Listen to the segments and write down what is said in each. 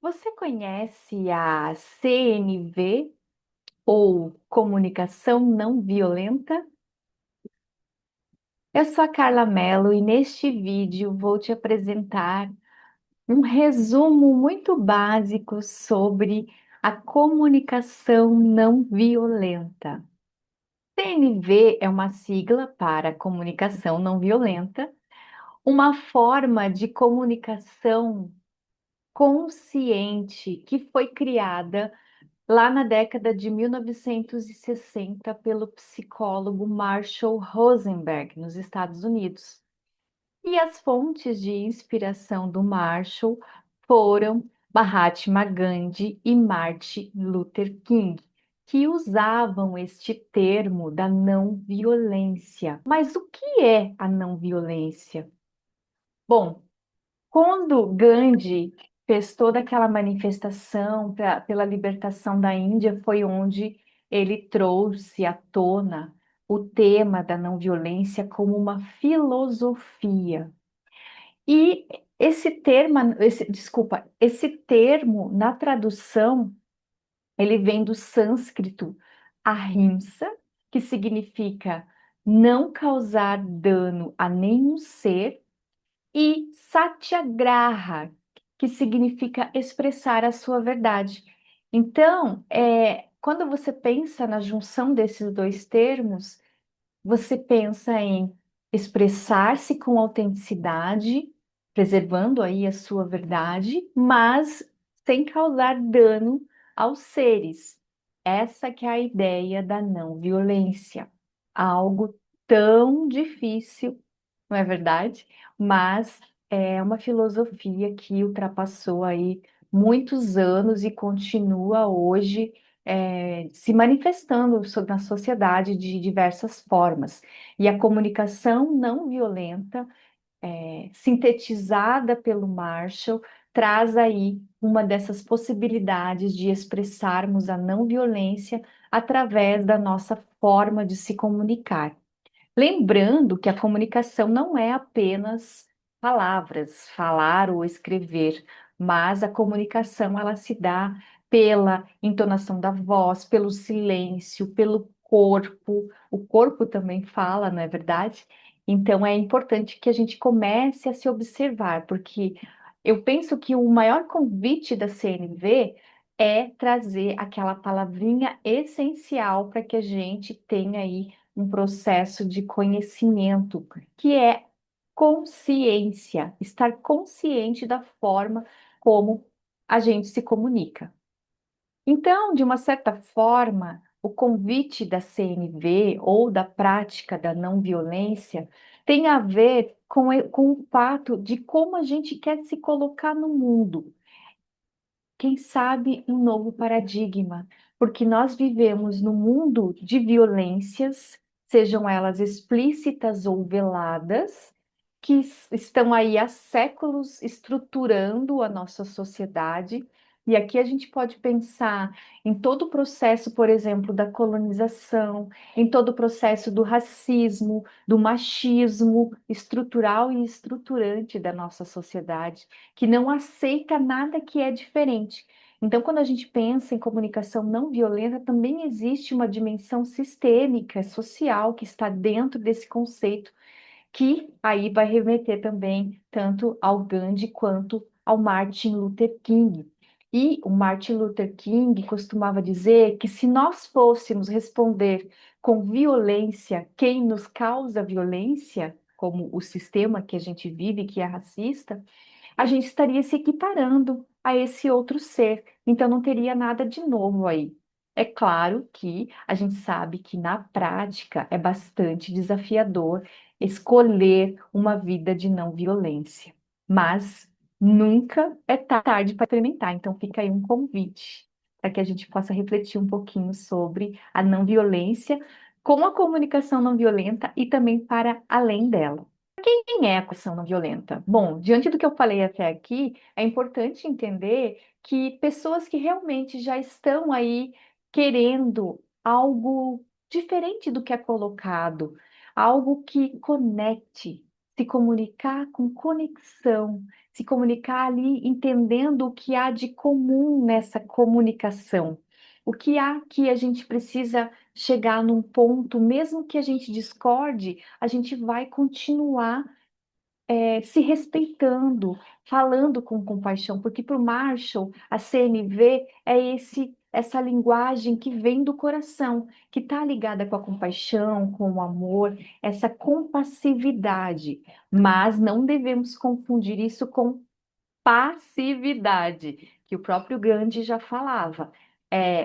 Você conhece a CNV ou Comunicação Não Violenta? Eu sou a Carla Mello e neste vídeo vou te apresentar um resumo muito básico sobre a comunicação não violenta. CNV é uma sigla para comunicação não violenta, uma forma de comunicação consciente que foi criada lá na década de 1960 pelo psicólogo Marshall Rosenberg, nos Estados Unidos. E as fontes de inspiração do Marshall foram Mahatma Gandhi e Martin Luther King, que usavam este termo da não violência. Mas o que é a não violência? Bom, quando Gandhi fez toda aquela manifestação pela libertação da Índia, foi onde ele trouxe à tona o tema da não violência como uma filosofia. E esse termo na tradução, ele vem do sânscrito ahimsa, que significa não causar dano a nenhum ser, e satyagraha, que significa expressar a sua verdade. Então, quando você pensa na junção desses dois termos, você pensa em expressar-se com autenticidade, preservando aí a sua verdade, mas sem causar dano aos seres. Essa que é a ideia da não violência. Algo tão difícil, não é verdade? Mas é uma filosofia que ultrapassou aí muitos anos e continua hoje se manifestando na sociedade de diversas formas. E a comunicação não violenta, sintetizada pelo Marshall, traz aí uma dessas possibilidades de expressarmos a não violência através da nossa forma de se comunicar. Lembrando que a comunicação não é apenas palavras, falar ou escrever, mas a comunicação ela se dá pela entonação da voz, pelo silêncio, pelo corpo. O corpo também fala, não é verdade? Então é importante que a gente comece a se observar, porque eu penso que o maior convite da CNV é trazer aquela palavrinha essencial para que a gente tenha aí um processo de conhecimento, que é consciência, estar consciente da forma como a gente se comunica. Então, de uma certa forma, o convite da CNV ou da prática da não violência tem a ver com o fato de como a gente quer se colocar no mundo. Quem sabe um novo paradigma, porque nós vivemos num mundo de violências, sejam elas explícitas ou veladas, que estão aí há séculos estruturando a nossa sociedade. E aqui a gente pode pensar em todo o processo, por exemplo, da colonização, em todo o processo do racismo, do machismo estrutural e estruturante da nossa sociedade, que não aceita nada que é diferente. Então, quando a gente pensa em comunicação não violenta, também existe uma dimensão sistêmica, social, que está dentro desse conceito, que aí vai remeter também tanto ao Gandhi quanto ao Martin Luther King. E o Martin Luther King costumava dizer que se nós fôssemos responder com violência quem nos causa violência, como o sistema que a gente vive, que é racista, a gente estaria se equiparando a esse outro ser. Então não teria nada de novo aí. É claro que a gente sabe que na prática é bastante desafiador escolher uma vida de não violência, mas nunca é tarde para experimentar. Então fica aí um convite para que a gente possa refletir um pouquinho sobre a não violência com a comunicação não violenta e também para além dela. Quem é a acusação não violenta? Bom, diante do que eu falei até aqui, é importante entender que pessoas que realmente já estão aí querendo algo diferente do que é colocado, algo que conecte, se comunicar com conexão, se comunicar ali entendendo o que há de comum nessa comunicação. O que há que a gente precisa chegar num ponto, mesmo que a gente discorde, a gente vai continuar se respeitando, falando com compaixão, porque para o Marshall, a CNV é essa linguagem que vem do coração, que está ligada com a compaixão, com o amor, essa compassividade. Mas não devemos confundir isso com passividade, que o próprio Gandhi já falava.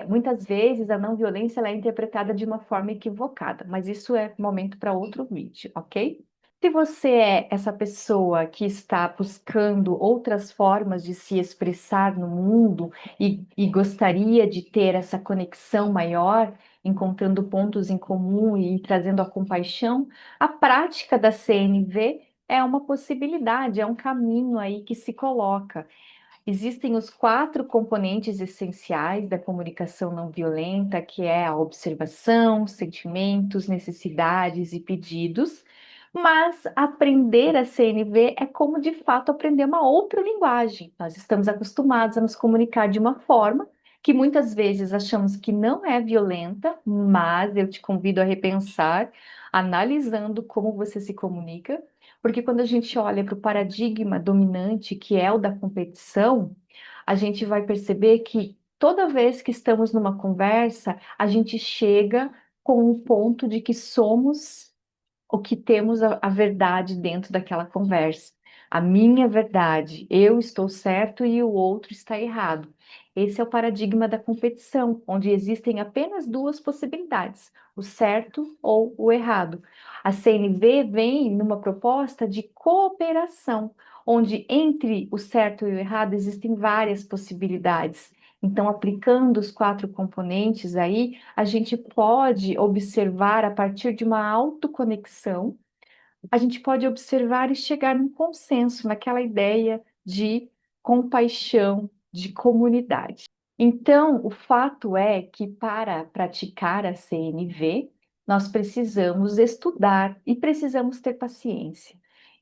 Muitas vezes a não violência ela é interpretada de uma forma equivocada, mas isso é momento para outro vídeo, ok? Se você é essa pessoa que está buscando outras formas de se expressar no mundo e gostaria de ter essa conexão maior, encontrando pontos em comum e trazendo a compaixão, a prática da CNV é uma possibilidade, é um caminho aí que se coloca. Existem os quatro componentes essenciais da comunicação não violenta, que é a observação, sentimentos, necessidades e pedidos. Mas aprender a CNV é como de fato aprender uma outra linguagem. Nós estamos acostumados a nos comunicar de uma forma que muitas vezes achamos que não é violenta, mas eu te convido a repensar, analisando como você se comunica, porque quando a gente olha para o paradigma dominante, que é o da competição, a gente vai perceber que toda vez que estamos numa conversa, a gente chega com um ponto de que somos o que temos a verdade dentro daquela conversa. A minha verdade, eu estou certo e o outro está errado. Esse é o paradigma da competição, onde existem apenas duas possibilidades, o certo ou o errado. A CNV vem numa proposta de cooperação, onde entre o certo e o errado existem várias possibilidades. Então, aplicando os quatro componentes aí, a gente pode observar a partir de uma autoconexão, a gente pode observar e chegar num consenso, naquela ideia de compaixão, de comunidade. Então, o fato é que para praticar a CNV, nós precisamos estudar e precisamos ter paciência.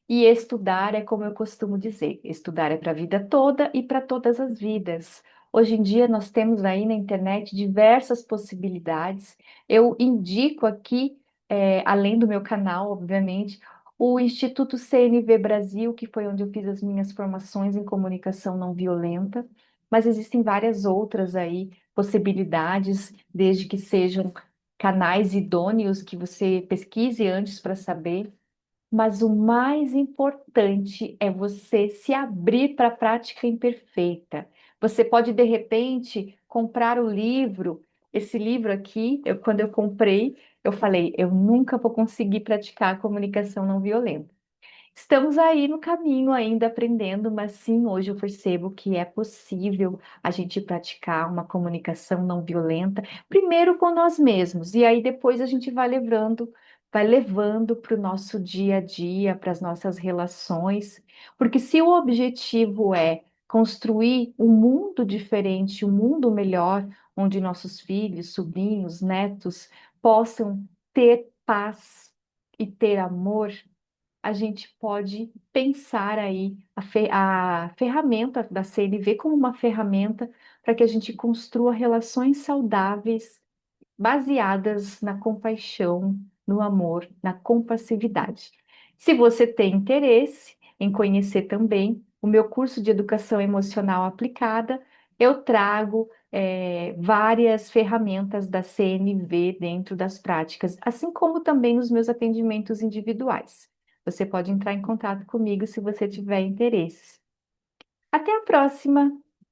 E estudar é como eu costumo dizer, estudar é para a vida toda e para todas as vidas. Hoje em dia nós temos aí na internet diversas possibilidades. Eu indico aqui, além do meu canal, obviamente, o Instituto CNV Brasil, que foi onde eu fiz as minhas formações em comunicação não violenta, mas existem várias outras aí possibilidades, desde que sejam canais idôneos que você pesquise antes para saber. Mas o mais importante é você se abrir para a prática imperfeita. Você pode, de repente, comprar o livro. Esse livro aqui, quando eu comprei, eu falei, eu nunca vou conseguir praticar a comunicação não violenta. Estamos aí no caminho ainda aprendendo, mas sim, hoje eu percebo que é possível a gente praticar uma comunicação não violenta, primeiro com nós mesmos, e aí depois a gente vai levando para o nosso dia a dia, para as nossas relações, porque se o objetivo é construir um mundo diferente, um mundo melhor, onde nossos filhos, sobrinhos, netos possam ter paz e ter amor, a gente pode pensar aí a ferramenta da CNV como uma ferramenta para que a gente construa relações saudáveis baseadas na compaixão, no amor, na compassividade. Se você tem interesse em conhecer também o meu curso de educação emocional aplicada, eu trago várias ferramentas da CNV dentro das práticas, assim como também os meus atendimentos individuais. Você pode entrar em contato comigo se você tiver interesse. Até a próxima!